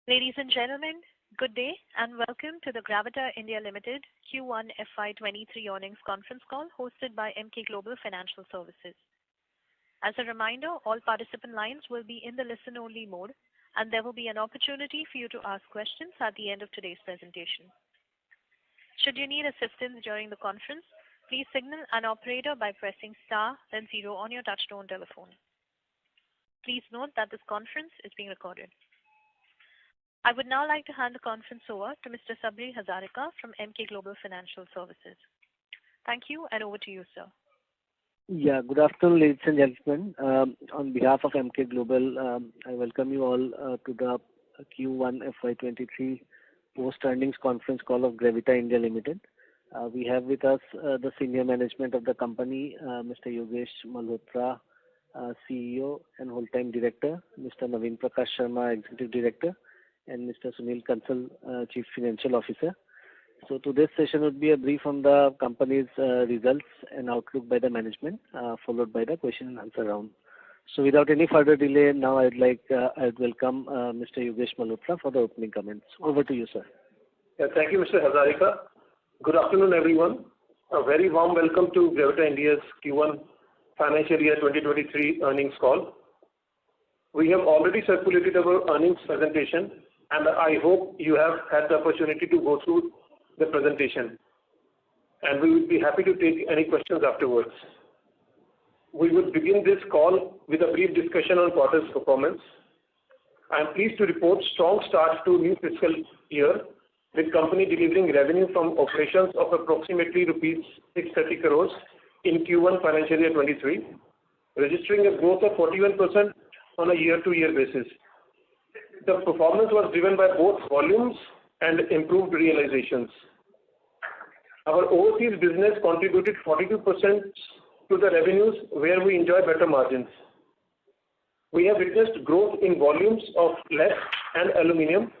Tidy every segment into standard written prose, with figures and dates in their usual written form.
Ladies and gentlemen, good day and welcome to the Gravita India Limited Q1 FY23 earnings conference call hosted by Emkay Global Financial Services. As a reminder, all participant lines will be in the listen-only mode, and there will be an opportunity for you to ask questions at the end of today's presentation. Should you need assistance during the conference, please signal an operator by pressing star then 0 on your touchtone telephone. Please note that this conference is being recorded. I would now like to hand the conference over to Mr. Sabri Hazarika from Emkay Global Financial Services. Thank you, and over to you, sir. Yeah, good afternoon, ladies and gentlemen. On behalf of Emkay Global, I welcome you all to the Q1 FY23 post-earnings conference call of Gravita India Limited. We have with us the senior management of the company, Mr. Yogesh Malhotra, CEO and whole-time director, Mr. Naveen Prakash Sharma, Executive Director, and Mr. Sunil Kansal, Chief Financial Officer. So today's session would be a brief on the company's results and outlook by the management, followed by the question and answer round. So without any further delay, now I'd welcome Mr. Yogesh Malhotra for the opening comments. Over to you, sir. Yeah, thank you, Mr. Hazarika. Good afternoon, everyone. A very warm welcome to Gravita India's Q1 financial year 2023 earnings call. We have already circulated our earnings presentation, and I hope you have had the opportunity to go through the presentation. And we will be happy to take any questions afterwards. We will begin this call with a brief discussion on quarter's performance. I am pleased to report strong start to new fiscal year, with company delivering revenue from operations of approximately rupees 630 crores in Q1 financial year 23, registering a growth of 41% on a year-to-year basis. The performance was driven by both volumes and improved realizations. Our overseas business contributed 42% to the revenues, where we enjoy better margins. We have witnessed growth in volumes of lead and aluminium,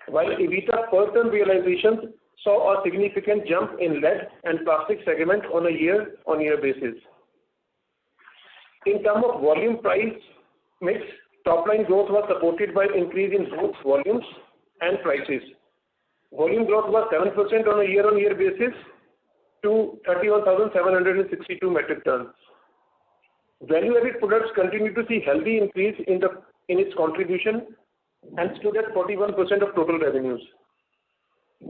while EBITDA per ton realizations saw a significant jump in lead and plastic segment on a year-on-year basis. In terms of volume price mix, top-line growth was supported by increase in both volumes and prices. Volume growth was 7% on a year-on-year basis to 31,762 metric tons. Value-added products continue to see healthy increase in its contribution and stood at 41% of total revenues.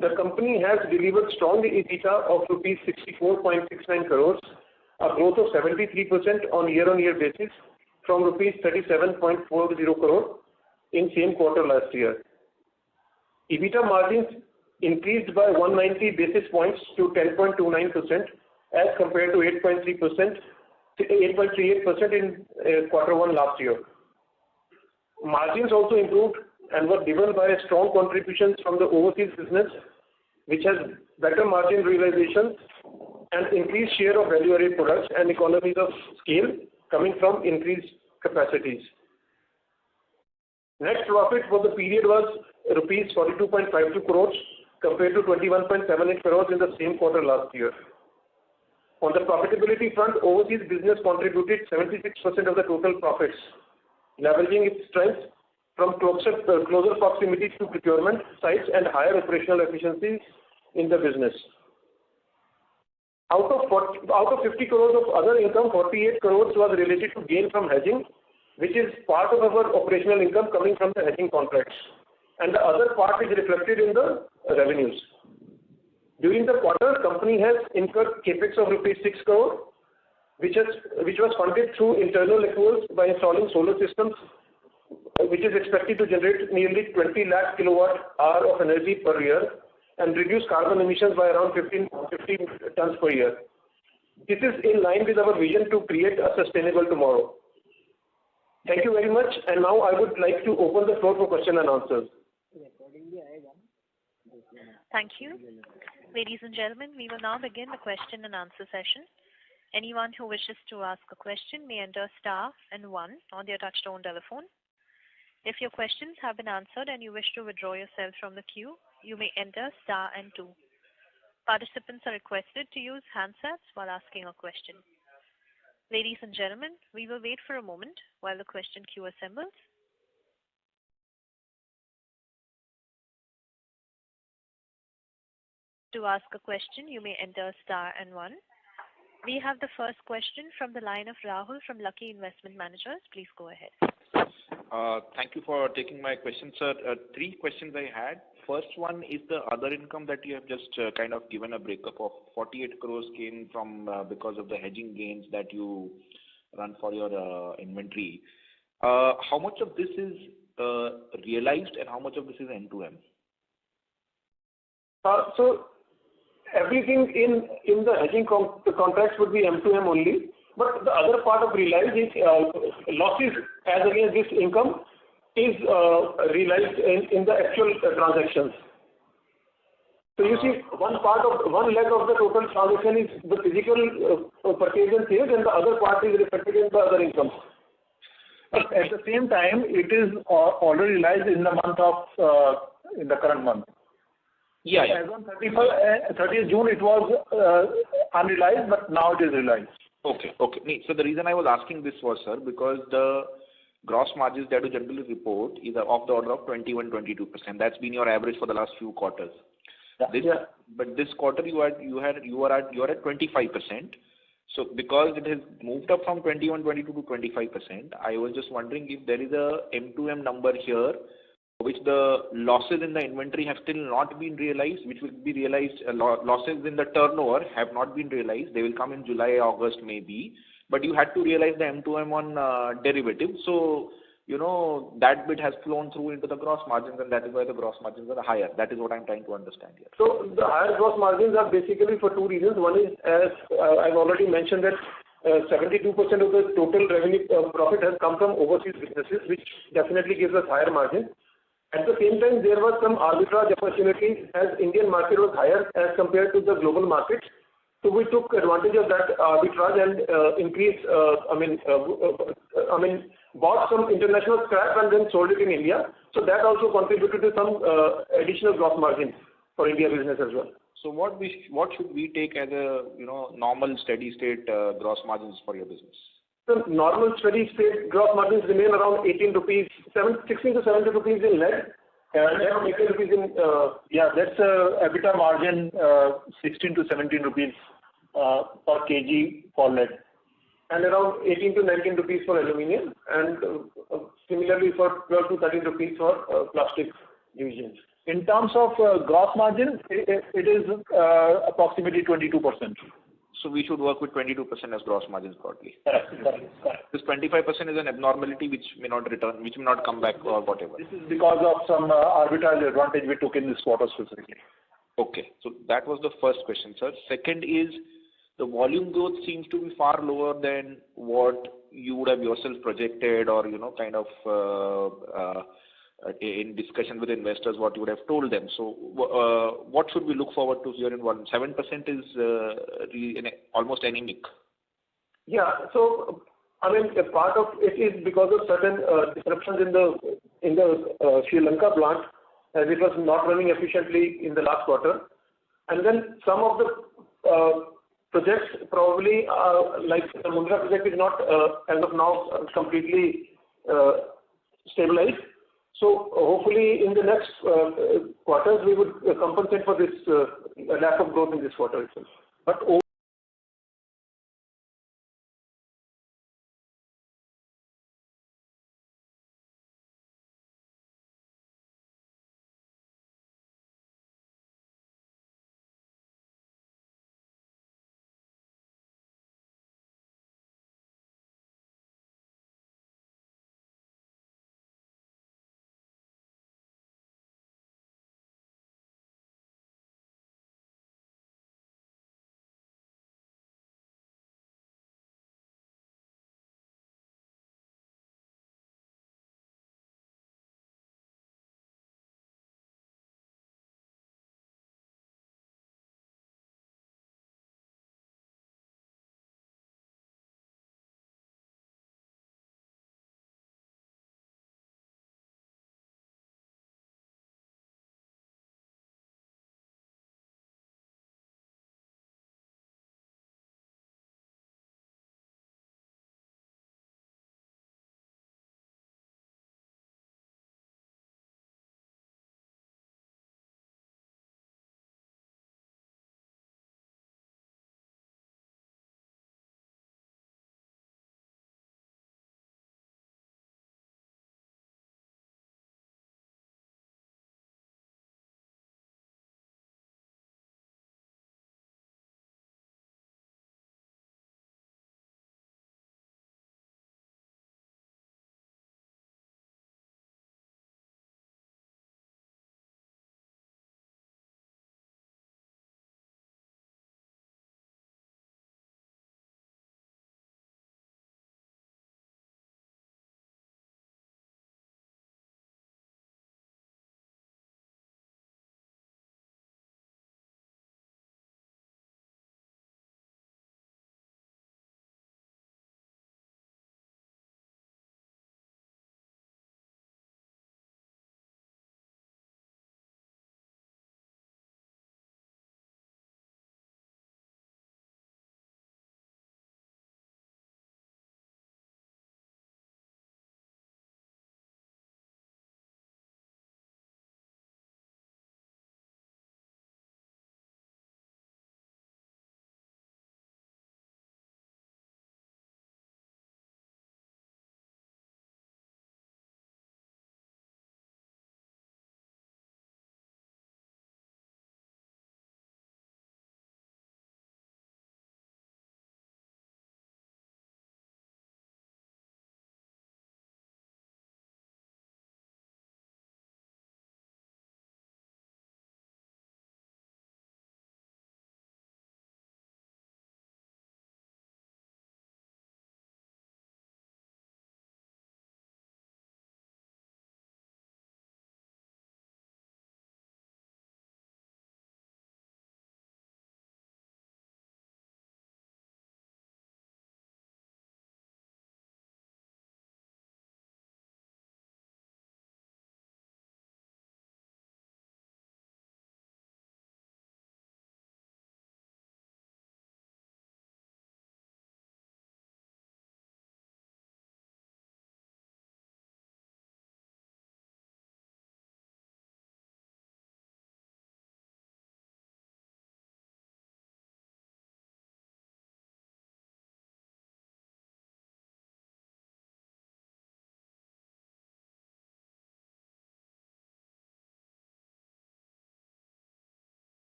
The company has delivered strong EBITDA of rupees 64.69 crores, a growth of 73% on year-on-year basis from rupees 37.40 crore in same quarter last year. EBITDA margins increased by 190 basis points to 10.29% as compared to 8.38% in quarter one last year. Margins also improved and were driven by strong contributions from the overseas business, which has better margin realizations and increased share of value-added products and economies of scale coming from increased capacities. Net profit for the period was rupees 42.52 crores compared to 21.78 crores in the same quarter last year. On the profitability front, overseas business contributed 76% of the total profits, leveraging its strength from closer proximity to procurement sites and higher operational efficiencies in the business. Out of 50 crores of other income, 48 crores was related to gain from hedging, which is part of our operational income coming from the hedging contracts, and the other part is reflected in the revenues. During the quarter, company has incurred capex of rupees 6 crore, which was funded through internal accruals by installing solar systems, which is expected to generate nearly 20 lakh kilowatt hour of energy per year and reduce carbon emissions by around 15 tons per year. This is in line with our vision to create a sustainable tomorrow. Thank you very much, and now I would like to open the floor for question and answers. Thank you. Ladies and gentlemen, we will now begin the question and answer session. Anyone who wishes to ask a question may enter star and 1 on their touchtone telephone. If your questions have been answered and you wish to withdraw yourself from the queue, you may enter star and 2. Participants are requested to use handsets while asking a question. Ladies and gentlemen, we will wait for a moment while the question queue assembles. To ask a question, you may enter star and one. We have the first question from the line of Rahul from Lucky Investment Managers. Please go ahead. Thank you for taking my question, sir. Three questions I had. First one is the other income that you have just kind of given a breakup of 48 crores came from because of the hedging gains that you run for your inventory. How much of this is realized and how much of this is M2M? So everything in the hedging contracts would be M2M only, but the other part of realized is losses as against this income is realized in the actual transactions. So you see, one leg of the total transaction is the physical purchase and sales, and the other part is reflected in the other income. But at the same time, it is already realized in the month of in the current month. Yeah. As on 30th June, it was unrealized, but now it is realized. Okay. So the reason I was asking this was, sir, because the gross margins that you generally report is of the order of 21-22%. That's been your average for the last few quarters. But this quarter you are at 25%. So because it has moved up from 21-22 to 25%, I was just wondering if there is a M2M number here, which the losses in the inventory have still not been realized, which will be realized. Losses in the turnover have not been realized. They will come in July, August maybe. But you had to realize the M2M on derivatives. So, that bit has flown through into the gross margins, and that is why the gross margins are higher. That is what I'm trying to understand here. So the higher gross margins are basically for two reasons. One is, as I've already mentioned, that 72% of the total revenue profit has come from overseas businesses, which definitely gives us higher margins. At the same time, there was some arbitrage opportunities as Indian market was higher as compared to the global markets. So we took advantage of that arbitrage and bought some international scrap and then sold it in India. So that also contributed to some additional gross margins for India business as well. So what should we take as a normal steady state gross margins for your business? The normal steady state gross margins remain around 16 to 17 rupees in lead. And around 18 rupees in that's EBITDA margin 16 to 17 rupees per kg for lead. And around 18 to 19 rupees for aluminium, and similarly for 12 to 13 rupees for plastic divisions. In terms of gross margin, it is approximately 22%. So we should work with 22% as gross margins broadly. Correct. This 25% is an abnormality which may not return, which may not come back or whatever. This is because of some arbitrage advantage we took in this quarter specifically. Okay, so that was the first question, sir. Second is, the volume growth seems to be far lower than what you would have yourself projected, or in discussion with investors, what you would have told them. So what should we look forward to here in volume? 7% is almost anemic. Yeah, so a part of it is because of certain disruptions in the Sri Lanka plant, as it was not running efficiently in the last quarter, and then some of the projects probably like the Mundra project is not as of now completely stabilized. So hopefully in the next quarters we would compensate for this lack of growth in this quarter itself. But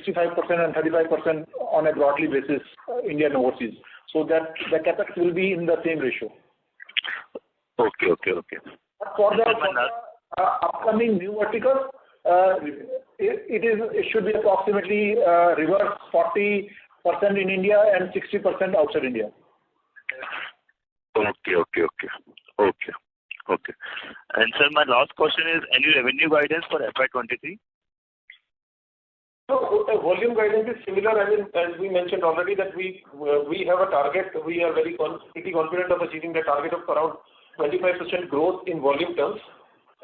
65% and 35% on a broadly basis, India and overseas. So that the capex will be in the same ratio. Okay. For the upcoming new verticals, it should be approximately reverse 40% in India and 60% outside India. Okay. And sir, my last question is, any revenue guidance for FY23? So the volume guidance is similar. As we mentioned already, that we have a target. We are pretty confident of achieving the target of around 25% growth in volume terms.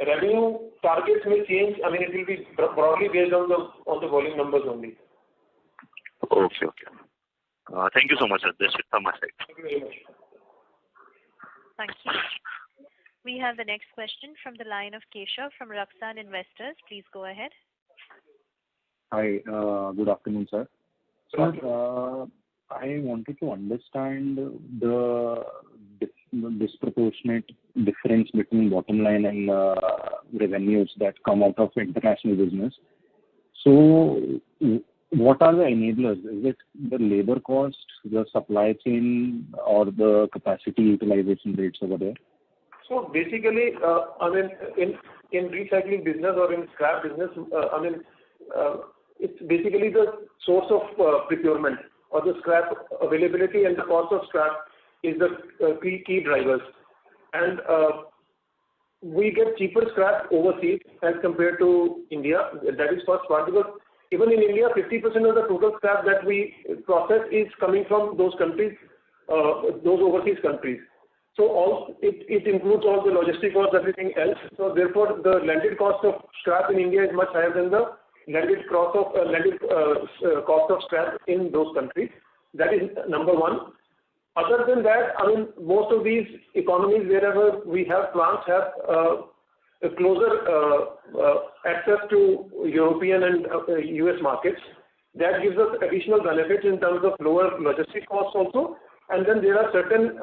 Revenue targets may change. It will be broadly based on the volume numbers only. Okay. Thank you so much, sir. That's it from my side. Thank you very much. Thank you. We have the next question from the line of Keshav from Raksan Investors. Please go ahead. Hi, good afternoon, sir. Sir, I wanted to understand the disproportionate difference between bottom line and revenues that come out of international business. So, what are the enablers? Is it the labor cost, the supply chain, or the capacity utilization rates over there? So basically, in recycling business or in scrap business, it's basically the source of procurement or the scrap availability and the cost of scrap is the key drivers. And we get cheaper scrap overseas as compared to India. That is first part, because even in India, 50% of the total scrap that we process is coming from those countries, those overseas countries. So it includes all the logistic costs, everything else. So therefore, the landed cost of scrap in India is much higher than the landed cost of scrap in those countries. That is number one. Other than that, most of these economies, wherever we have plants, have a closer access to European and US markets. That gives us additional benefits in terms of lower logistic costs also. And then there are certain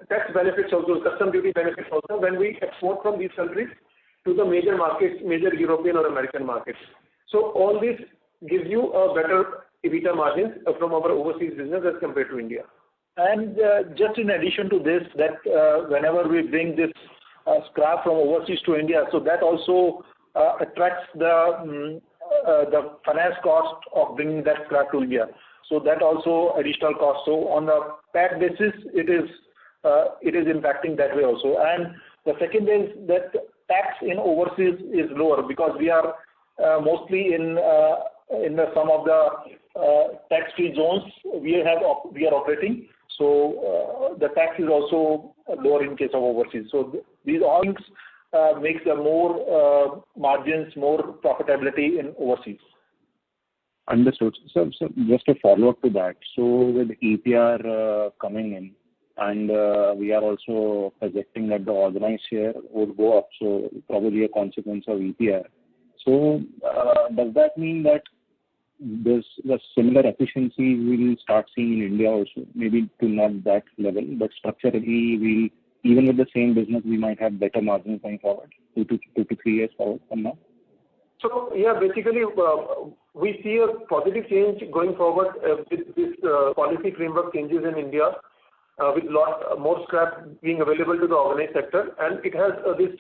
tax benefits also, custom duty benefits also, when we export from these countries to the major markets, major European or American markets. So all this gives you a better EBITDA margins from our overseas business as compared to India. And just in addition to this, that whenever we bring this scrap from overseas to India, so that also attracts the finance cost of bringing that scrap to India. So that also additional cost. So on a PAT basis, it is impacting that way also. And the second is that tax in overseas is lower because we are mostly in some of the tax-free zones we are operating. So the tax is also lower in case of overseas. So these all things makes the more margins, more profitability in overseas. Understood. So just a follow-up to that. So with EPR coming in, and we are also projecting that the organized share would go up, so probably a consequence of EPR. So does that mean that the similar efficiency we will start seeing in India also, maybe to not that level, but structurally, even with the same business, we might have better margins going forward, 2 to 3 years forward from now? So, basically, we see a positive change going forward with this policy framework changes in India, with lot more scrap being available to the organized sector, and it has this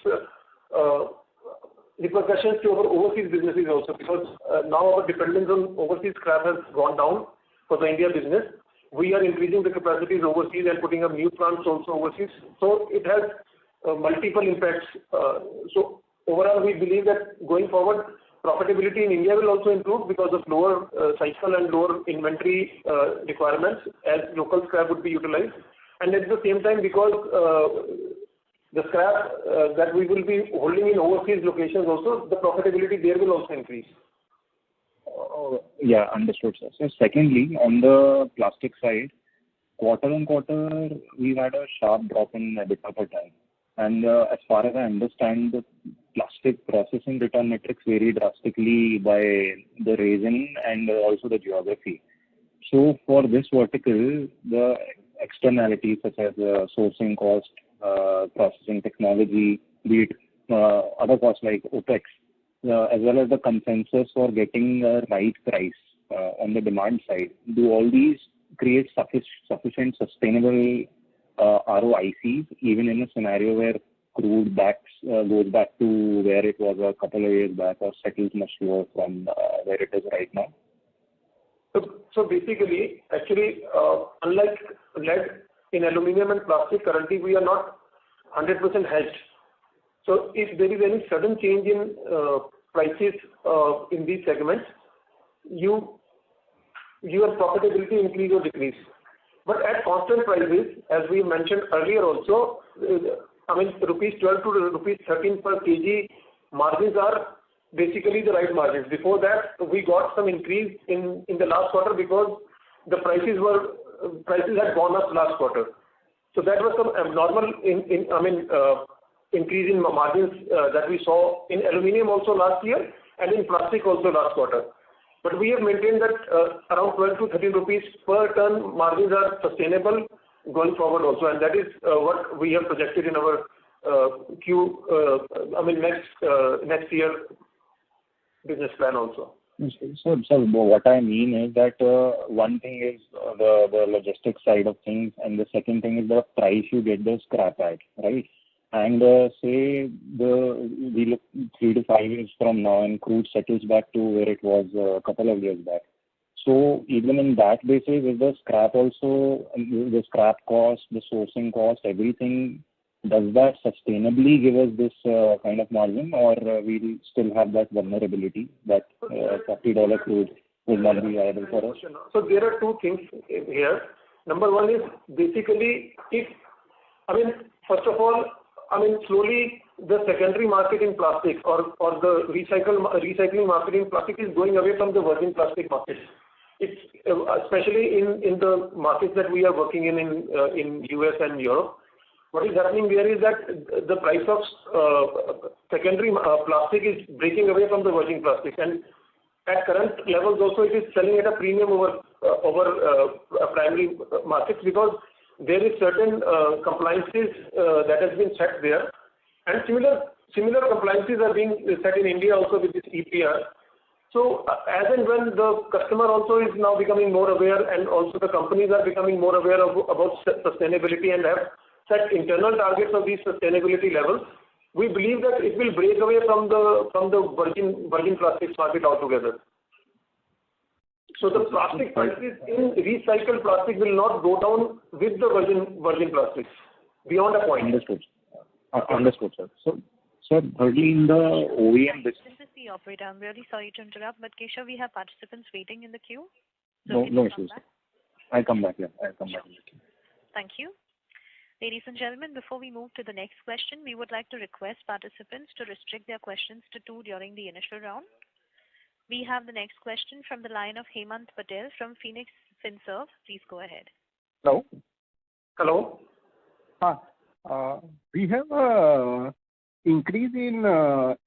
repercussions to our overseas businesses also, because now our dependence on overseas scrap has gone down for the India business. We are increasing the capacities overseas and putting up new plants also overseas. So it has multiple impacts. So overall, we believe that going forward, profitability in India will also improve because of lower cycle and lower inventory requirements as local scrap would be utilized. And at the same time, because the scrap that we will be holding in overseas locations also, the profitability there will also increase. Yeah, understood, sir. So secondly, on the plastic side, quarter on quarter, we've had a sharp drop in EBITDA per ton. And as far as I understand, the plastic processing return metrics vary drastically by the region and also the geography. So for this vertical, the externalities such as sourcing cost, processing technology, be it other costs like OPEX, as well as the consensus for getting a right price on the demand side, do all these create sufficient sustainable ROICs even in a scenario where crude goes back to where it was a couple of years back or settles much lower from where it is right now? So basically, actually, unlike lead, in aluminum and plastic, currently we are not 100% hedged. So if there is any sudden change in prices in these segments, your profitability increase or decrease. But at constant prices, as we mentioned earlier also, rupees 12 to rupees 13 per kg margins are basically the right margins. Before that, we got some increase in the last quarter because the prices had gone up last quarter. So that was some abnormal increase in margins that we saw in aluminium also last year and in plastic also last quarter. But we have maintained that around 12 to 13 rupees per ton margins are sustainable going forward also, and that is what we have projected in our next year business plan also. So what I mean is that one thing is the logistics side of things, and the second thing is the price you get the scrap at, right? And say we look 3 to 5 years from now and crude settles back to where it was a couple of years back. So even in that basis, is the scrap also, the scrap cost, the sourcing cost, everything, does that sustainably give us this kind of margin, or we'll still have that vulnerability that $40 crude will not be viable for us? So there are two things here. Number one is basically first of all, slowly the secondary market in plastic or the recycling market in plastic is going away from the virgin plastic market. It's especially in the markets that we are working in US and Europe. What is happening there is that the price of secondary plastic is breaking away from the virgin plastic, and at current levels also it is selling at a premium over primary markets because there is certain compliances that has been set there, and similar compliances are being set in India also with this EPR. So as and when the customer also is now becoming more aware, and also the companies are becoming more aware about sustainability and have set internal targets of these sustainability levels, we believe that it will break away from the virgin plastics market altogether. So the plastic prices in recycled plastic will not go down with the virgin plastics beyond a point. Understood, sir. So, thirdly, in the OEM business. This is the operator. I'm really sorry to interrupt, but Keshav, we have participants waiting in the queue. So no issues. I'll come back. Yeah, I'll come back in the queue. Thank you. Ladies and gentlemen, before we move to the next question, we would like to request participants to restrict their questions to 2 during the initial round. We have the next question from the line of Hemant Patel from Phoenix FinServe. Please go ahead. Hello. Hello. We have a increase in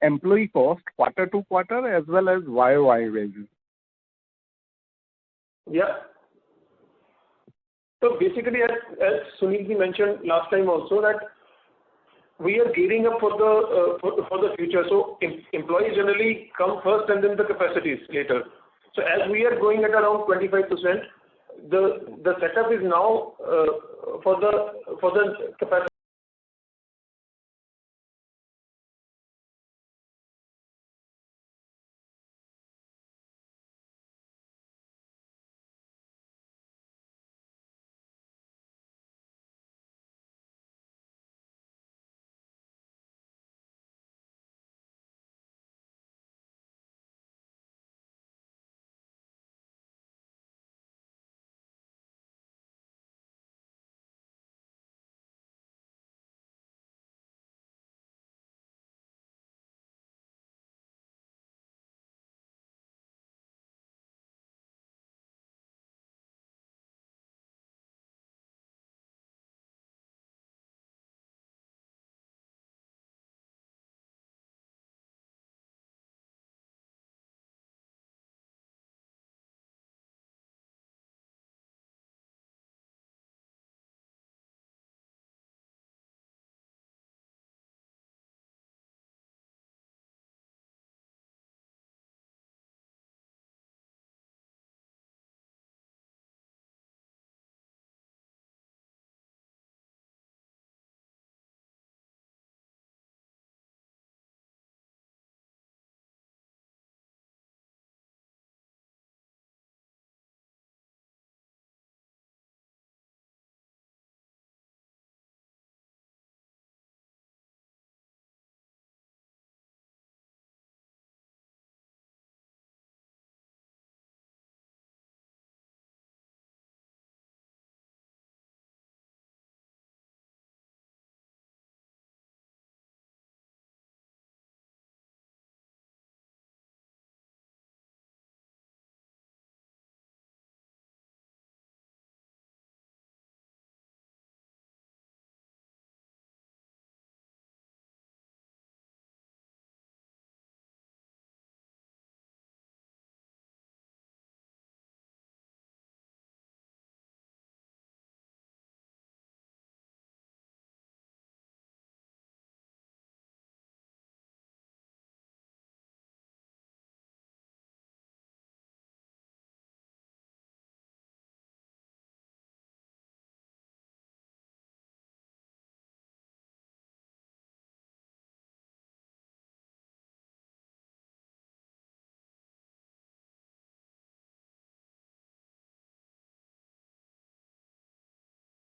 employee cost quarter to quarter as well as YOY basis. Yeah. So basically, as Sunil mentioned last time also, that we are gearing up for the future. So employees generally come first and then the capacities later. So as we are going at around 25%, the setup is now for the capacity.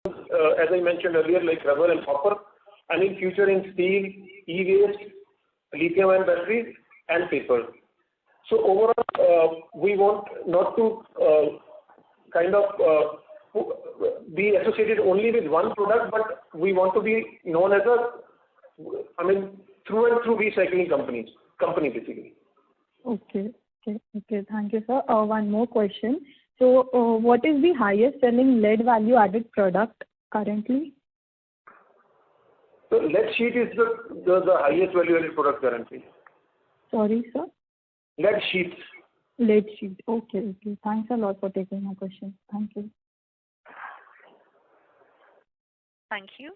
as I mentioned earlier, like rubber and copper, and in future in steel, e-waste, lithium-ion batteries, and paper. So overall, we want not to be associated only with one product, but we want to be known as through and through recycling company basically. Okay. Thank you, sir. One more question. So, what is the highest selling lead value added product currently? So lead sheet is the highest value added product currently. Sorry, sir? Lead sheets. Lead sheet. Okay. Thanks a lot for taking my question. Thank you. Thank you.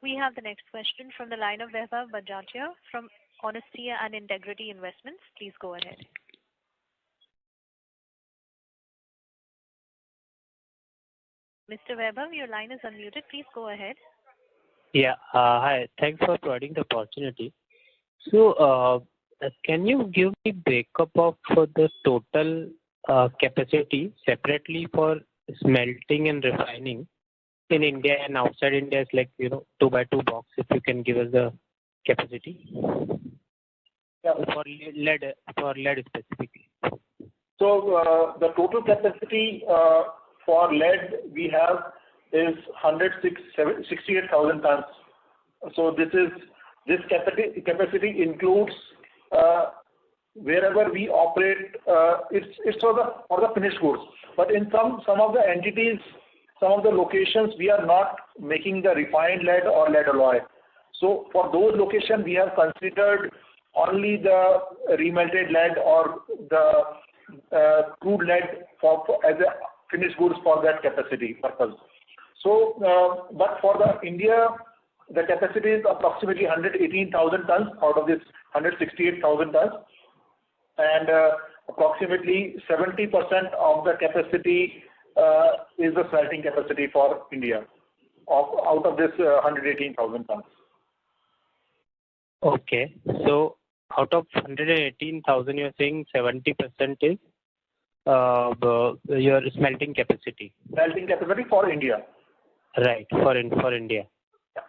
We have the next question from the line of Vaibhav Bajatia from Honesty and Integrity Investments. Please go ahead. Mr. Vaibhav, your line is unmuted. Please go ahead. Yeah. Hi. Thanks for providing the opportunity. So, can you give me breakup of the total capacity separately for smelting and refining in India and outside India? Is like 2x2 box. If you can give us the capacity. Yeah. For lead specifically. So the total capacity for lead we have is 168,000 tons. So this capacity includes wherever we operate. It's for the finished goods. But in some of the entities, some of the locations, we are not making the refined lead or lead alloy. So for those locations, we have considered only the remelted lead or the crude lead as a finished goods for that capacity purpose. So, but for the India, the capacity is approximately 118,000 tons out of this 168,000 tons, and approximately 70% of the capacity is the smelting capacity for India out of this 118,000 tons. Okay. So out of 118,000, you are saying 70% is your smelting capacity. Smelting capacity for India. Right. For India.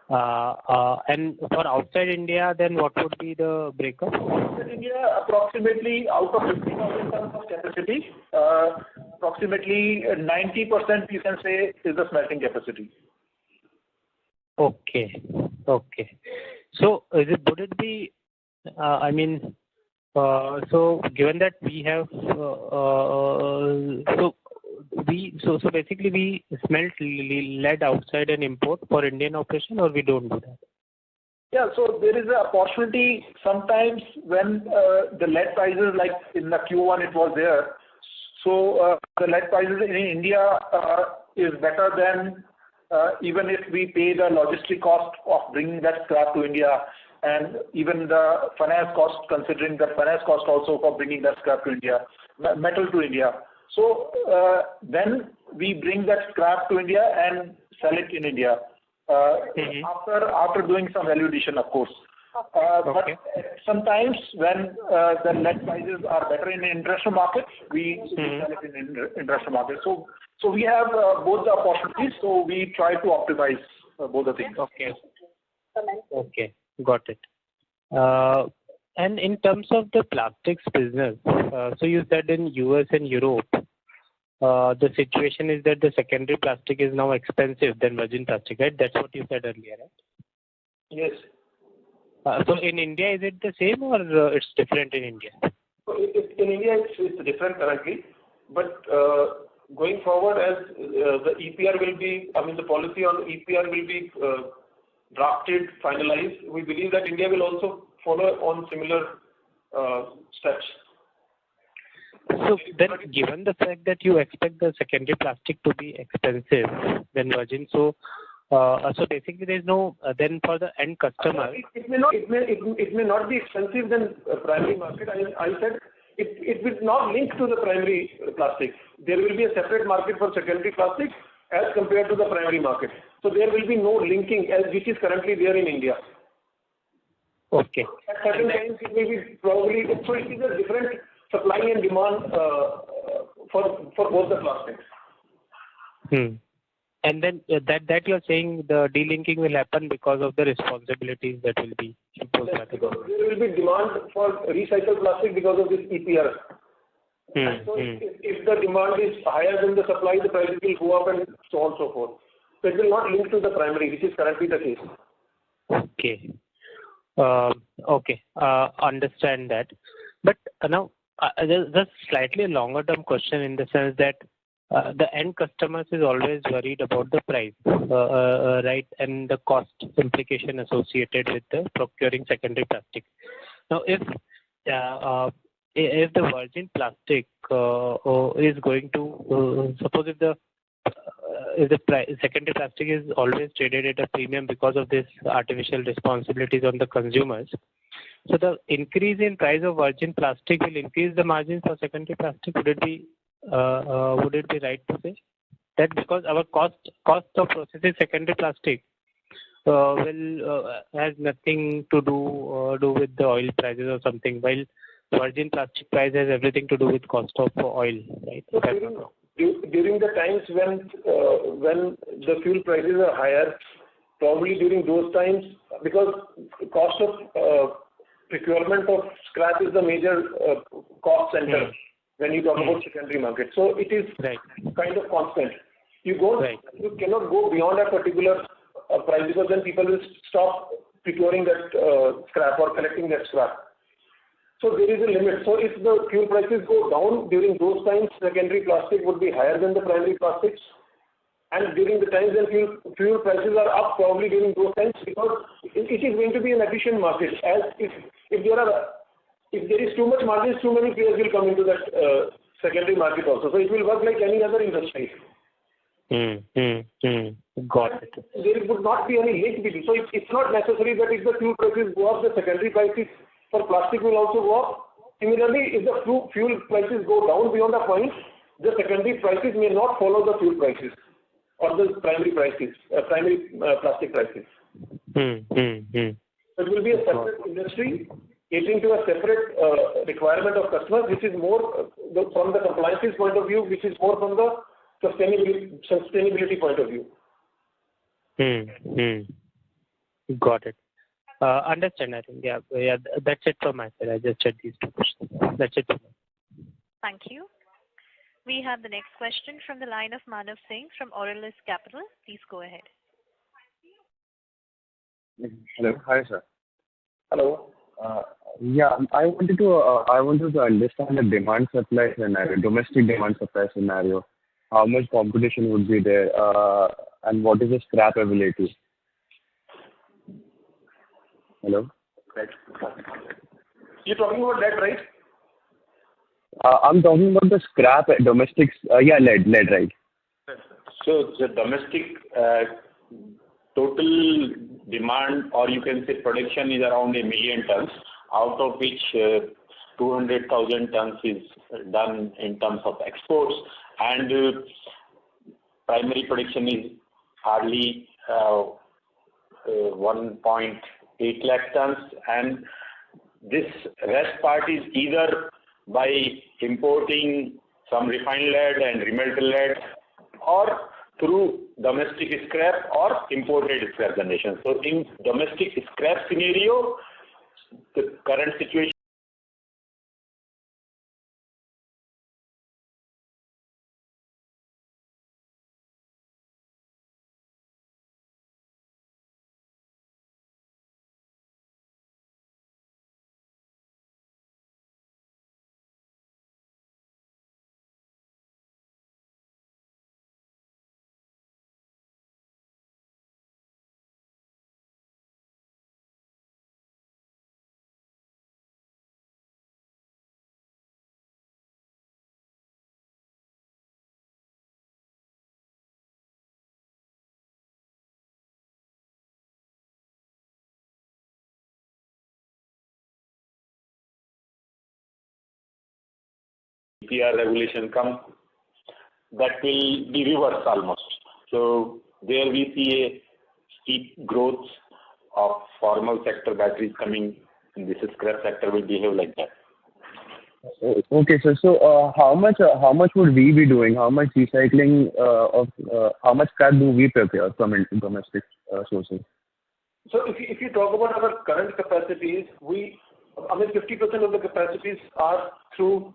And for outside India, then what would be the breakup? Outside India, approximately out of 50,000 tons of capacity, approximately 90% you can say is the smelting capacity. Okay. So would it be? So given that we have, so basically we smelt lead outside and import for Indian operation, or we don't do that? Yeah, so there is an opportunity sometimes when the lead prices, like in the Q1 it was there. So the lead prices in India is better than even if we pay the logistic cost of bringing that scrap to India, and even the finance cost, considering the finance cost also for bringing that scrap to India, metal to India. So then we bring that scrap to India and sell it in India after doing some value addition, of course. But sometimes when the lead prices are better in the international market, we sell it in international market. So we have both the opportunities. So we try to optimize both the things. Okay. Got it. And in terms of the plastics business, so you said in US and Europe, the situation is that the secondary plastic is now expensive than virgin plastic, right? That's what you said earlier, right? Yes. So in India, is it the same or it's different in India? In India, it's different currently, but going forward, as the EPR will be, the policy on EPR will be drafted, finalized, we believe that India will also follow on similar steps. So then, given the fact that you expect the secondary plastic to be expensive than virgin, so basically there is no then for the end customer. It may not be expensive than primary market. I said it will not link to the primary plastic. There will be a separate market for secondary plastic as compared to the primary market. So there will be no linking which is currently there in India. Okay. At certain times it may be probably, so it is a different supply and demand for both the plastics. And then that you're saying the delinking will happen because of the responsibilities that will be imposed by the government. There will be demand for recycled plastic because of this EPR. So if the demand is higher than the supply, the prices will go up and so on and so forth. So it will not link to the primary, which is currently the case. Okay. Understand that. But now, just slightly longer term question in the sense that the end customers is always worried about the price, right, and the cost implication associated with the procuring secondary plastic. Now, if the virgin plastic is going to suppose if the secondary plastic is always traded at a premium because of this artificial responsibilities on the consumers, so the increase in price of virgin plastic will increase the margins for secondary plastic. Would it be right to say that because our cost of processing secondary plastic has nothing to do with the oil prices or something, while virgin plastic price has everything to do with cost of oil, right? So during the times when the fuel prices are higher, probably during those times, because cost of procurement of scrap is the major cost center when you talk about secondary market. So it is kind of constant. You cannot go beyond a particular price because then people will stop procuring that scrap or collecting that scrap. So there is a limit. So if the fuel prices go down during those times, secondary plastic would be higher than the primary plastics. And during the times when fuel prices are up, probably during those times, because it is going to be an efficient market. As if there is too much margins, too many players will come into that secondary market also. So it will work like any other industry. Got it. There would not be any link between. So it's not necessary that if the fuel prices go up, the secondary prices for plastic will also go up. Similarly, if the fuel prices go down beyond a point, the secondary prices may not follow the fuel prices or the primary prices, primary plastic prices. So it will be a separate industry catering to a separate requirement of customers, which is more from the compliance point of view, which is more from the sustainability point of view. Got it. Understand, I think. Yeah, that's it from my side. I just said these two questions. That's it from me. Thank you. We have the next question from the line of Manav Singh from Aurelus Capital. Please go ahead. Hello. Hi, sir. Hello. I wanted to understand the demand supply scenario, domestic demand supply scenario. How much competition would be there, and what is the scrap availability? Hello. Right. You're talking about lead, right? I'm talking about the scrap domestic. Lead, right? So the domestic total demand, or you can say production, is around 1 million tons, out of which 200,000 tons is done in terms of exports, and primary production is hardly 1.8 lakh tons, and this rest part is either by importing some refined lead and remelted lead, or through domestic scrap or imported scrap generation. So in domestic scrap scenario, the current situation EPR regulation come, that will be reversed almost. So there we see a steep growth of formal sector batteries coming, and this scrap sector will behave like that. Okay, sir. So, how much would we be doing? How much recycling of how much scrap do we prepare from domestic sources? So if you talk about our current capacities, 50% of the capacities are through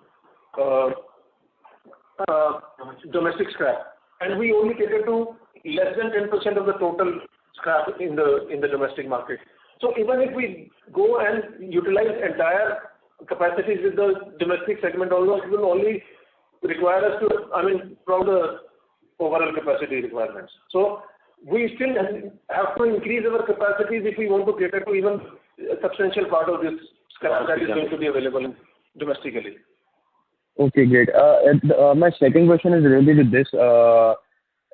domestic scrap, and we only cater to less than 10% of the total scrap in the domestic market. So even if we go and utilize entire capacities with the domestic segment, although it will only require us to, from the overall capacity requirements. So we still have to increase our capacities if we want to cater to even a substantial part of this scrap that is going to be available domestically. Okay, great. My second question is related to this.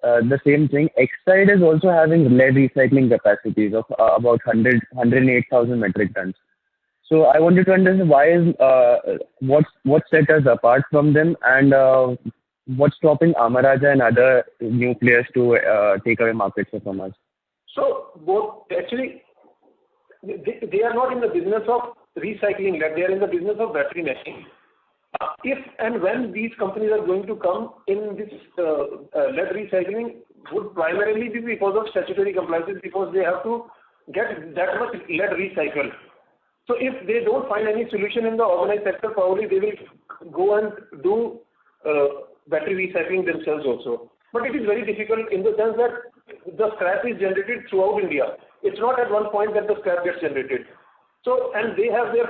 The same thing. Exide is also having lead recycling capacities of about 108,000 metric tons. So I wanted to understand why is what set us apart from them, and what's stopping Amaraja and other new players to take away markets from us? So both actually they are not in the business of recycling lead. They are in the business of battery making. If and when these companies are going to come in this lead recycling would primarily be because of statutory compliances, because they have to get that much lead recycled. So if they don't find any solution in the organized sector, probably they will go and do battery recycling themselves also. But it is very difficult in the sense that the scrap is generated throughout India. It's not at one point that the scrap gets generated. So, and they have their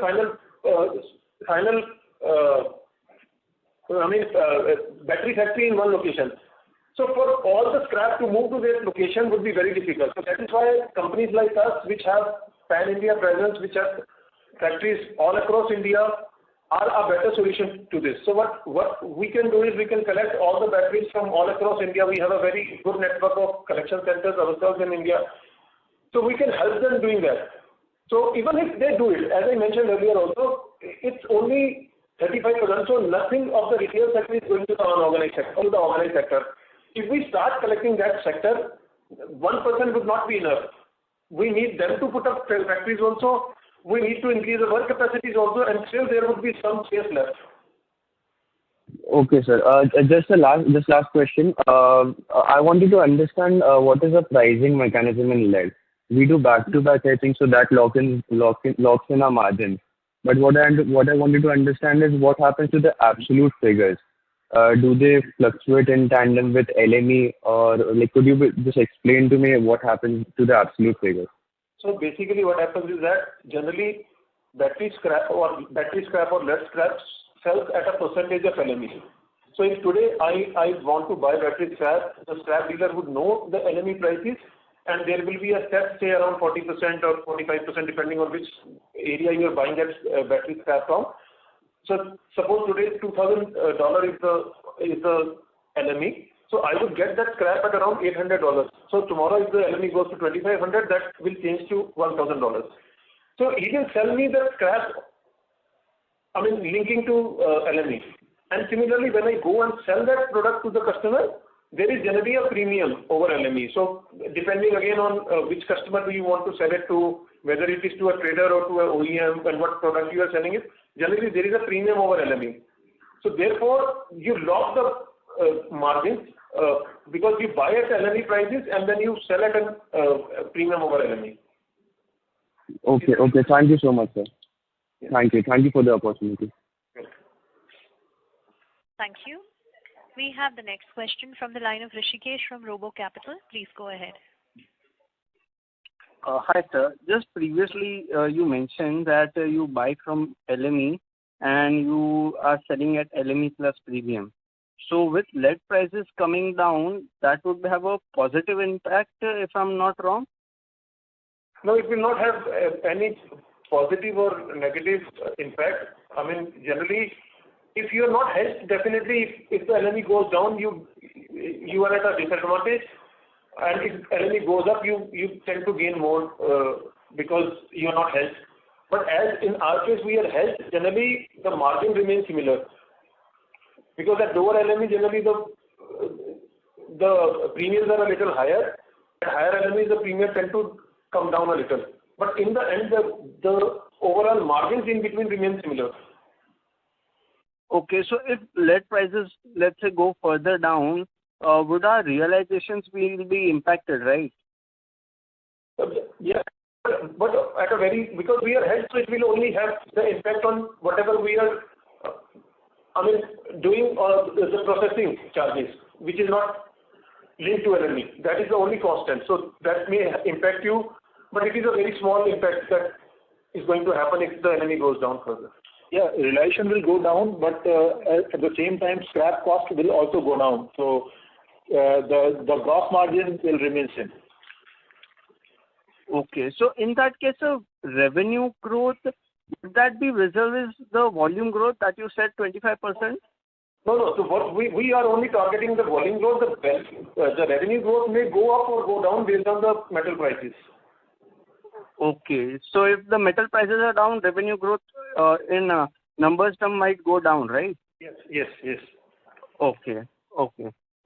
battery factory in one location. So for all the scrap to move to their location would be very difficult. So that is why companies like us, which have pan-India presence, which have factories all across India, are a better solution to this. So what we can do is we can collect all the batteries from all across India. We have a very good network of collection centers ourselves in India. So we can help them doing that. So even if they do it, as I mentioned earlier also, it's only 35%, so nothing of the retail sector is going to the unorganized sector. If we start collecting that sector, 1% would not be enough. We need them to put up factories also. We need to increase the work capacities also, and still there would be some space left. Okay, sir. Just last question. I wanted to understand what is the pricing mechanism in lead. We do back-to-back, I think, so that locks in our margins. But what I wanted to understand is what happens to the absolute figures. Do they fluctuate in tandem with LME, or could you just explain to me what happens to the absolute figures? So basically what happens is that generally battery scrap or lead scrap sells at a percentage of LME. So if today I want to buy battery scrap, the scrap dealer would know the LME prices, and there will be a set, say around 40% or 45%, depending on which area you are buying that battery scrap from. So suppose today $2,000 is the LME. So I would get that scrap at around $800. So tomorrow if the LME goes to $2,500, that will change to $1,000. So he can sell me the scrap, linking to LME. And similarly, when I go and sell that product to the customer, there is generally a premium over LME. So depending again on which customer do you want to sell it to, whether it is to a trader or to an OEM, and what product you are selling it, generally there is a premium over LME. So therefore, you lock the margins because you buy at LME prices and then you sell at a premium over LME. Okay. Thank you so much, sir. Yeah. Thank you for the opportunity. Thank you. We have the next question from the line of Rishikesh from Robo Capital. Please go ahead. Hi, sir. Just previously, you mentioned that you buy from LME and you are selling at LME plus premium. So with lead prices coming down, that would have a positive impact, if I'm not wrong? No, it will not have any positive or negative impact. Generally, if you are not hedged, definitely if the LME goes down, you are at a disadvantage, and if LME goes up, you tend to gain more because you are not hedged. But as in our case we are hedged, generally the margin remains similar. Because at lower LME, generally the premiums are a little higher. At higher LME, the premiums tend to come down a little. But in the end, the overall margins in between remain similar. Okay, so if lead prices, let's say, go further down, would our realizations will be impacted, right? Yeah, but because we are hedged, so it will only have the impact on whatever we are, doing the processing charges, which is not linked to LME. That is the only constant. So that may impact you, but it is a very small impact that is going to happen if the LME goes down further. Yeah, realization will go down, but at the same time, scrap cost will also go down. So the gross margin will remain same. Okay, so in that case, revenue growth, would that be vis-a-vis the volume growth that you said 25%? No. So what we are only targeting the volume growth. The revenue growth may go up or go down based on the metal prices. Okay, so if the metal prices are down, revenue growth in numbers term might go down, right? Yes. Okay.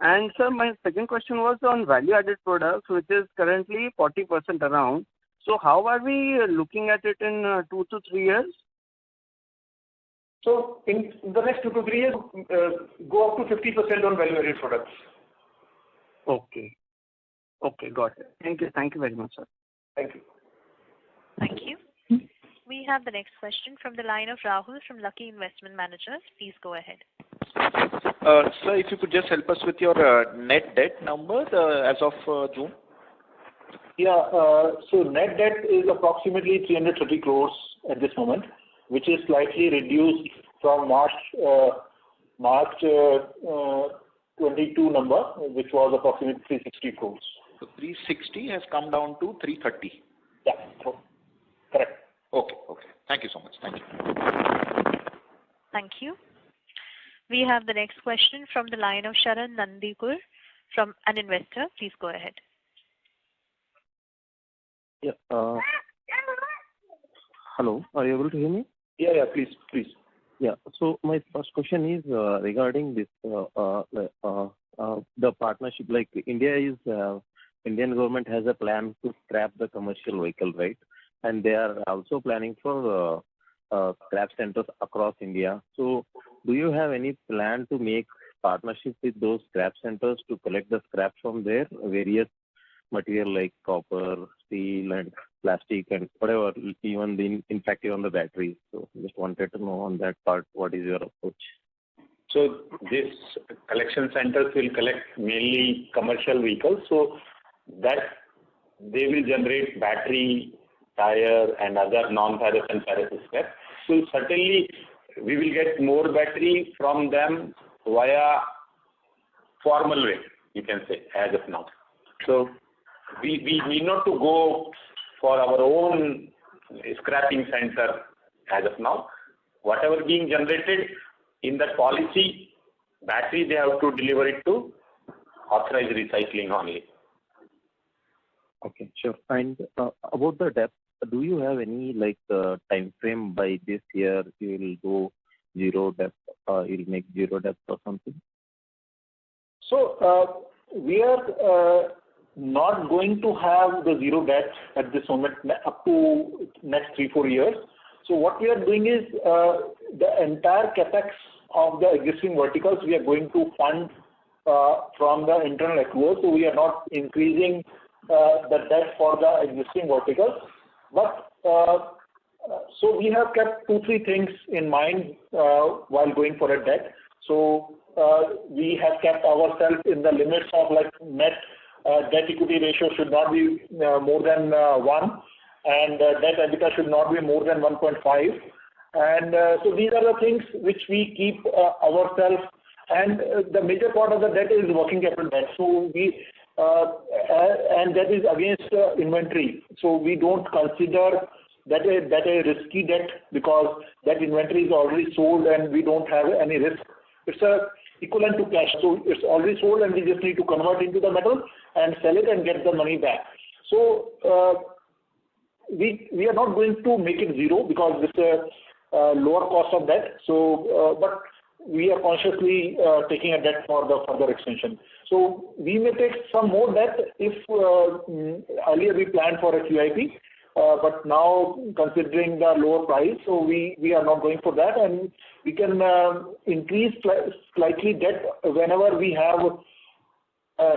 And sir, my second question was on value-added products, which is currently 40% around. So how are we looking at it in 2 to 3 years? So in the next 2 to 3 years, go up to 50% on value-added products. Okay, got it. Thank you very much, sir. Thank you. Thank you. We have the next question from the line of Rahul from Lucky Investment Managers. Please go ahead. Sir, if you could just help us with your net debt number as of June. Yeah, so net debt is approximately 330 crores at this moment, which is slightly reduced from March 22 number, which was approximately 360 crores. So 360 has come down to 330. Yeah, correct. Okay. Thank you so much. Thank you. Thank you. We have the next question from the line of Sharan Nandikur from an investor. Please go ahead. Yeah. Hello, are you able to hear me? Yeah, please. Yeah. So my first question is regarding this the partnership. Like Indian government has a plan to scrap the commercial vehicle, right? And they are also planning for scrap centers across India. So do you have any plan to make partnership with those scrap centers to collect the scrap from there, various material like copper, steel and plastic and whatever, even in fact even the batteries? So just wanted to know on that part, what is your approach? So these collection centers will collect mainly commercial vehicles, so that they will generate battery, tire and other non-ferrous and ferrous scrap. So certainly we will get more battery from them via formal way, you can say, as of now. So we need not to go for our own scrapping center as of now. Whatever being generated in that policy, battery they have to deliver it to authorized recycling only. Okay, sure. And about the debt, do you have any time frame by this year you will go zero debt, you'll make zero debt or something? So we are not going to have the zero debt at this moment up to next 3-4 years. So what we are doing is the entire capex of the existing verticals we are going to fund from the internal accrual. So we are not increasing the debt for the existing verticals. But so we have kept 2-3 things in mind while going for a debt. So we have kept ourselves in the limits of net debt equity ratio should not be more than 1, and debt EBITDA should not be more than 1.5. And so these are the things which we keep ourselves, and the major part of the debt is working capital debt. So we and that is against inventory. So we don't consider that a risky debt because that inventory is already sold and we don't have any risk. It's equivalent to cash. So it's already sold and we just need to convert into the metal and sell it and get the money back. So we are not going to make it zero because it's a lower cost of debt. So but we are consciously taking a debt for the further extension. So we may take some more debt if earlier we planned for a QIP. but now considering the lower price, so we are not going for that, and we can increase slightly debt whenever we have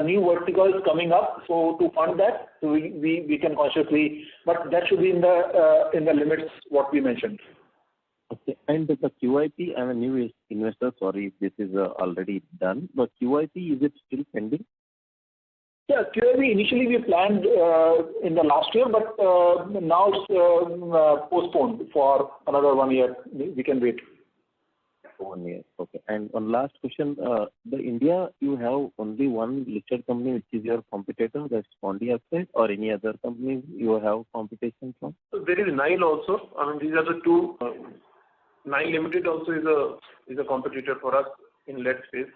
new verticals coming up. So to fund that, so we can consciously, but that should be in the limits what we mentioned. Okay. And the QIP, I'm a new investor, sorry if this is already done, but QIP, is it still pending? Yeah, QIP initially we planned in the last year, but now it's postponed for another 1 year. We can wait. 1 year, okay. And one last question, the India, you have only one listed company which is your competitor, that's Pondi Oxide, or any other companies you have competition from? So there is Nile also. I mean, these are the two. Nile Limited also is a competitor for us in lead space.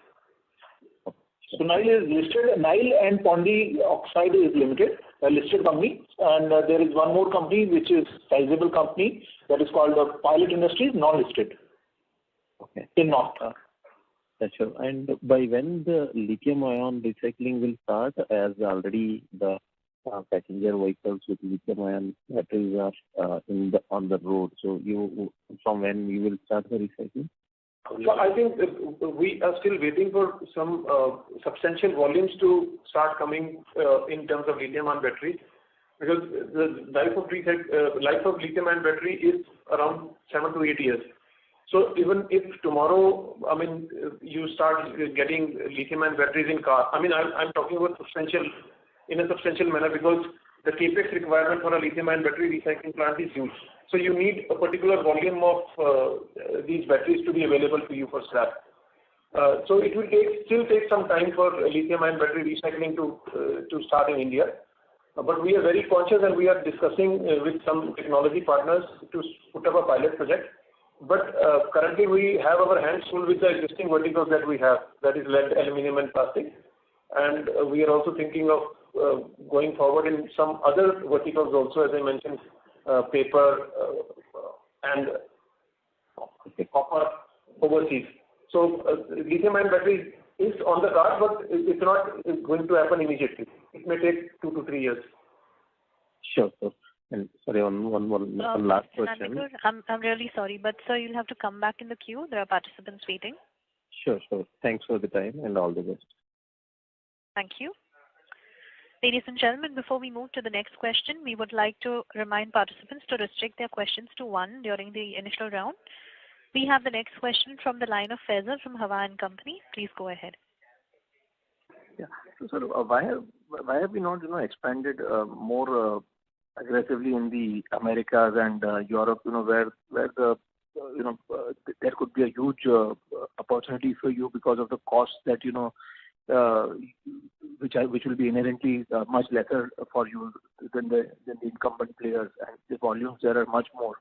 So Nile is listed. Nile and Pondi Oxide is limited, a listed company, and there is one more company which is sizable company that is called Pilot Industries, non-listed. Okay. In North. That's sure. And by when the lithium-ion recycling will start, as already the passenger vehicles with lithium-ion batteries are on the road. So from when you will start the recycling? So I think we are still waiting for some substantial volumes to start coming in terms of lithium-ion batteries, because the life of lithium-ion battery is around 7 to 8 years. So even if tomorrow, I mean, you start getting lithium-ion batteries in cars, I mean, I'm talking about in a substantial manner, because the capex requirement for a lithium-ion battery recycling plant is huge. So you need a particular volume of these batteries to be available to you for scrap. So it will still take some time for lithium-ion battery recycling to start in India. But we are very conscious, and we are discussing with some technology partners to put up a pilot project. But currently we have our hands full with the existing verticals that we have, that is lead, aluminum and plastic. And we are also thinking of going forward in some other verticals also, as I mentioned, paper and copper overseas. So lithium-ion battery is on the card, but it's not going to happen immediately. It may take 2 to 3 years. Sure. And sorry, one last question. I'm really sorry, but sir, you'll have to come back in the queue. There are participants waiting. Sure. Thanks for the time and all the best. Thank you. Ladies and gentlemen, before we move to the next question, we would like to remind participants to restrict their questions to one during the initial round. We have the next question from the line of Faisal from Hawa and Company. Please go ahead. Yeah. So, sir, why have we not expanded more aggressively in the Americas and Europe? Where the there could be a huge opportunity for you because of the cost that which will be inherently much lesser for you than the incumbent players, and the volumes there are much more.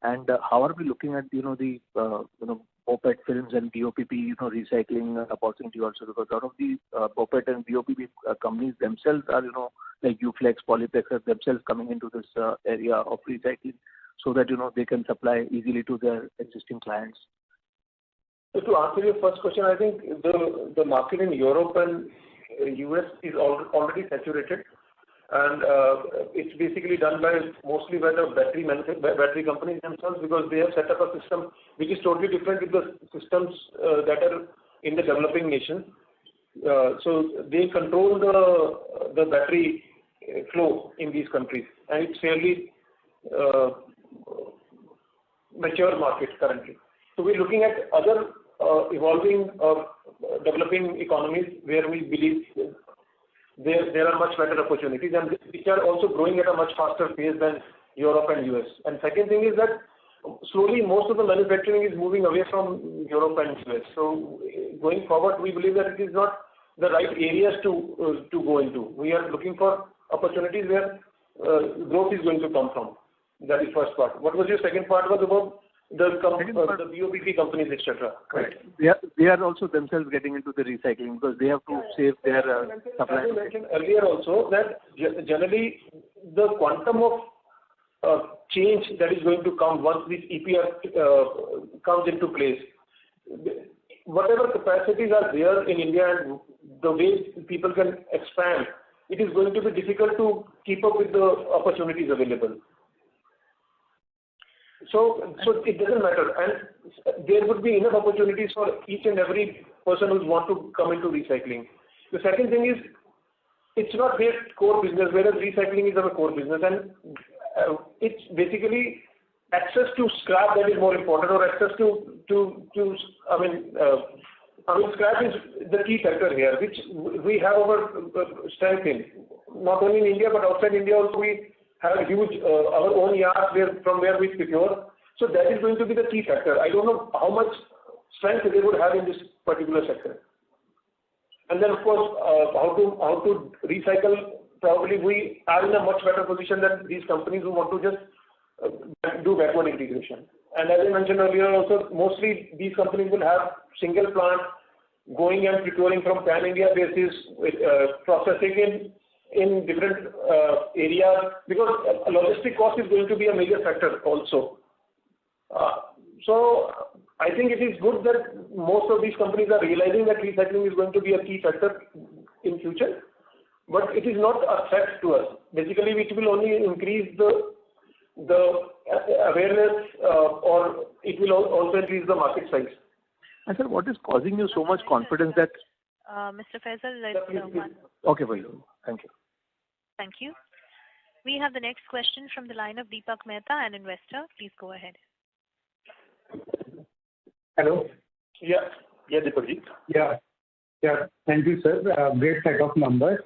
And how are we looking at the BOPET films and BOPP recycling opportunity also, because a lot of the BOPET and BOPP companies themselves are like Uflex, Polyplex are themselves coming into this area of recycling, so that they can supply easily to their existing clients. So to answer your first question, I think the market in Europe and US is already saturated, and it's basically done mostly by the battery companies themselves, because they have set up a system which is totally different with the systems that are in the developing nations. So they control the battery flow in these countries, and it's fairly mature market currently. So we're looking at other evolving or developing economies where we believe there are much better opportunities, and which are also growing at a much faster pace than Europe and US. And second thing is that slowly most of the manufacturing is moving away from Europe and US. So going forward, we believe that it is not the right areas to go into. We are looking for opportunities where growth is going to come from. That is first part. What was your second part? Was about the BOPP companies, etc. Right. They are also themselves getting into the recycling because they have to save their supply. I mentioned earlier also that generally the quantum of change that is going to come once this EPR comes into place, whatever capacities are there in India and the way people can expand it is going to be difficult to keep up with the opportunities available. So it doesn't matter, and there would be enough opportunities for each and every person who want to come into recycling. The second thing is, it's not their core business, whereas recycling is our core business, and it's basically access to scrap that is more important, or access scrap is the key factor here, which we have our strength in. Not only in India, but outside India also we have huge, our own yards from where we procure. So that is going to be the key factor. I don't know how much strength they would have in this particular sector. And then of course, how to recycle, probably we are in a much better position than these companies who want to just do backward integration. And as I mentioned earlier also, mostly these companies will have single plant going and procuring from pan-India basis, processing in different areas, because logistic cost is going to be a major factor also. So I think it is good that most of these companies are realizing that recycling is going to be a key factor in future, but it is not a threat to us. Basically, it will only increase the awareness, or it will also increase the market size. And sir, what is causing you so much confidence that? Mr. Faisal, let's one. Okay, well, thank you. Thank you. We have the next question from the line of Deepak Mehta, an investor. Please go ahead. Hello. Yeah, Deepakji. Yeah. Thank you, sir. Great set of numbers.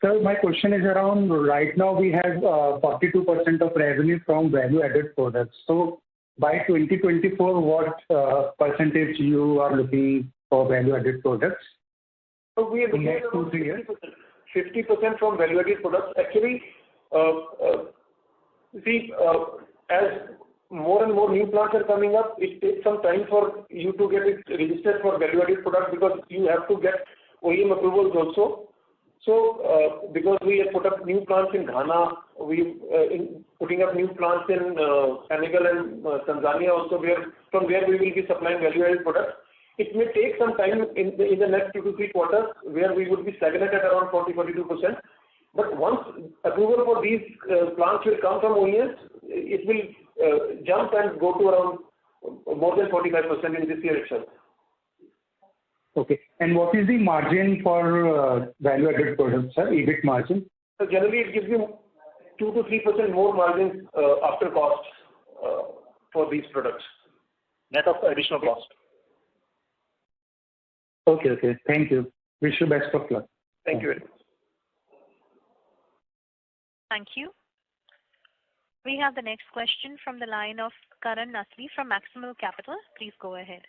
Sir, my question is around, right now we have 42% of revenue from value-added products. So by 2024, what percentage you are looking for value-added products? So we are looking at 2-3 years. 50% from value-added products. Actually, as more and more new plants are coming up, it takes some time for you to get it registered for value-added products, because you have to get OEM approvals also. So, because we have put up new plants in Ghana, we putting up new plants in Senegal and Tanzania also, from where we will be supplying value-added products. It may take some time in the next 2 to 3 quarters, where we would be stagnant at around 40-42%. But once approval for these plants will come from OEMs, it will jump and go to around more than 45% in this year itself. Okay. And what is the margin for value-added products, sir? EBIT margin? So generally, it gives you 2 to 3% more margin after costs for these products, net of additional cost. Okay. Thank you. Wish you best of luck. Thank you very much. Thank you. We have the next question from the line of Karan Nasri from Maximal Capital. Please go ahead.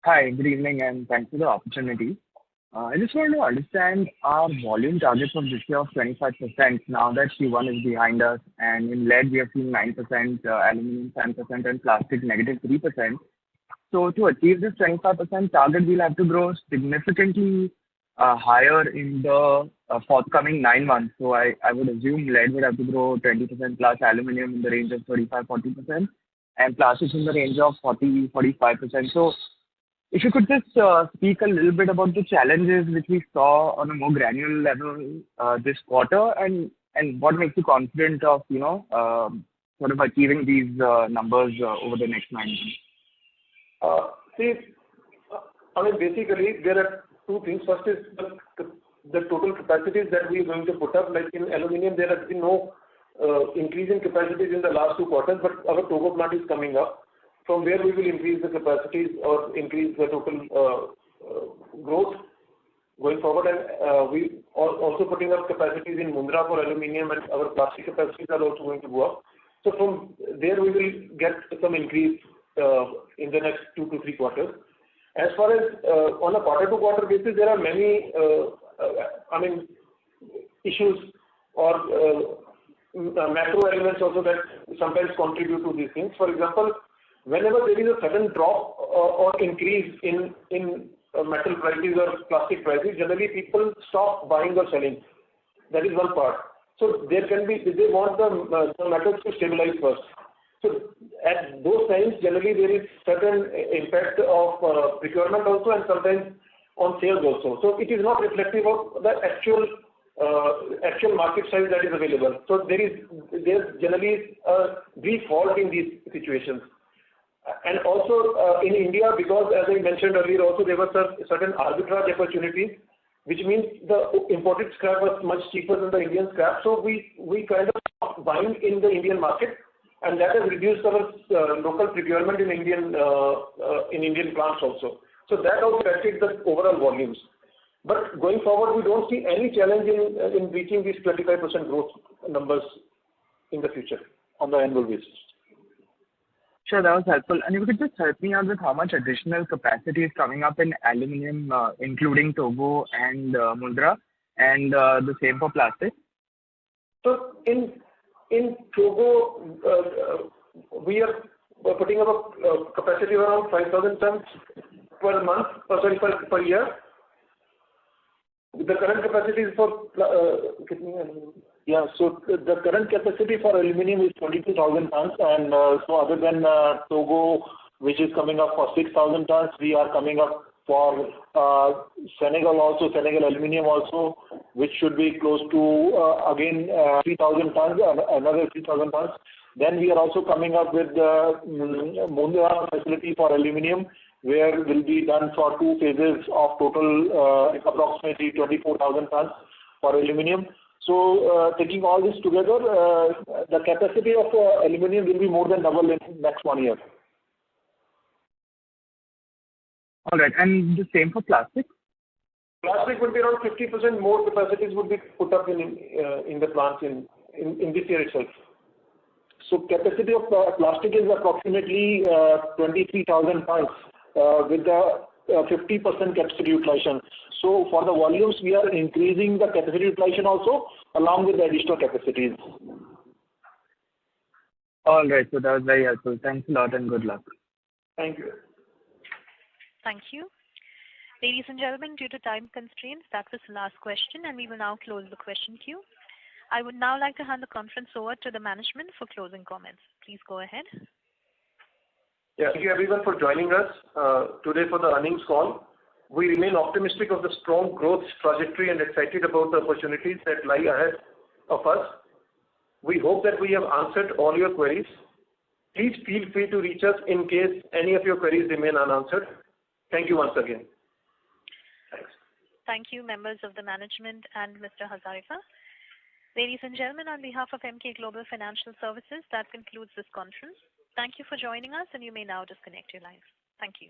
Hi, good evening, and thanks for the opportunity. I just want to understand our volume targets of this year of 25% now that Q1 is behind us, and in lead we have seen 9%, aluminum 10%, and plastic negative 3%. So to achieve this 25% target, we'll have to grow significantly higher in the forthcoming 9 months. So I would assume lead would have to grow 20% plus, aluminum in the range of 35-40%, and plastics in the range of 40-45%. So if you could just speak a little bit about the challenges which we saw on a more granular level this quarter, and what makes you confident of sort of achieving these numbers over the next 9 months? Basically there are 2 things. First is the total capacities that we are going to put up. Like in aluminium, there has been no increase in capacities in the last 2 quarters, but our Togo plant is coming up, from where we will increase the capacities or increase the total growth going forward. And we are also putting up capacities in Mundra for aluminium, and our plastic capacities are also going to go up. So from there we will get some increase in the next 2 to 3 quarters. As far as on a quarter-to-quarter basis, there are many issues or macro elements also that sometimes contribute to these things. For example, whenever there is a sudden drop or increase in metal prices or plastic prices, generally people stop buying or selling. That is one part. So there can be, they want the metals to stabilize first. So at those times, generally there is certain impact of procurement also, and sometimes on sales also. So it is not reflective of the actual market size that is available. So there's generally a default in these situations. And also in India, because as I mentioned earlier, also there were certain arbitrage opportunities, which means the imported scrap was much cheaper than the Indian scrap. So we kind of stopped buying in the Indian market, and that has reduced our local procurement in Indian plants also. So that also affected the overall volumes. But going forward, we don't see any challenge in reaching these 25% growth numbers in the future on the annual basis. Sure, that was helpful. And if you could just help me out with how much additional capacity is coming up in aluminum, including Togo and Mundra, and the same for plastic? So in Togo, we are putting up a capacity around 5,000 tons per month, per year. The current capacity is for so the current capacity for aluminum is 22,000 tons, and so other than Togo, which is coming up for 6,000 tons, we are coming up for Senegal aluminum also, which should be close to again 3,000 tons, another 3,000 tons. Then we are also coming up with the Mundra facility for aluminum, where will be done for 2 phases of total approximately 24,000 tons for aluminum. So taking all this together, the capacity of aluminum will be more than double in next 1 year. All right, and the same for plastic? Plastic would be around 50% more capacities would be put up in the plants in this year itself. So capacity of plastic is approximately 23,000 tons with the 50% capacity utilization. So for the volumes, we are increasing the capacity utilization also along with the additional capacities. All right, so that was very helpful. Thanks a lot and good luck. Thank you. Thank you. Ladies and gentlemen, due to time constraints, that was the last question, and we will now close the question queue. I would now like to hand the conference over to the management for closing comments. Please go ahead. Yeah, thank you everyone for joining us today for the earnings call. We remain optimistic of the strong growth trajectory and excited about the opportunities that lie ahead of us. We hope that we have answered all your queries. Please feel free to reach us in case any of your queries remain unanswered. Thank you once again. Thanks. Thank you, members of the management and Mr. Hazarika. Ladies and gentlemen, on behalf of Emkay Global Financial Services, that concludes this conference. Thank you for joining us, and you may now disconnect your lines. Thank you.